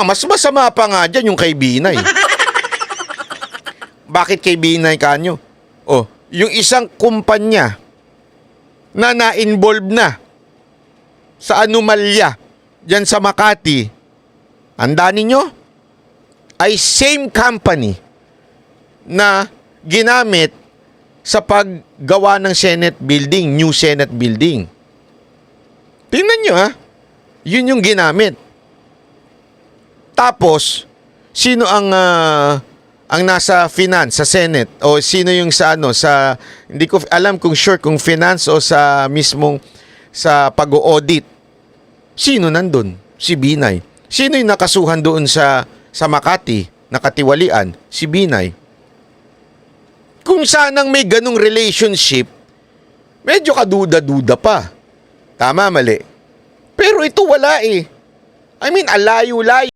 Ang mas masama pa nga dyan yung kay Binay. Bakit kay Binay kanyo? Oh, yung isang kumpanya na na-involve na sa anomalya dyan sa Makati, handa ninyo, ay same company na ginamit sa paggawa ng Senate building, new Senate building. Tingnan nyo yun yung ginamit. Tapos, sino ang nasa finance sa Senate o sino yung sa hindi ko alam kung sure kung finance o sa mismong sa pag-audit. Sino nandun? Si Binay. Sino yung nakasuhan doon sa Makati, nakatiwalian? Si Binay. Kung sanang may ganong relationship, medyo kaduda-duda pa. Tama, mali. Pero ito wala I mean, alayo-layo.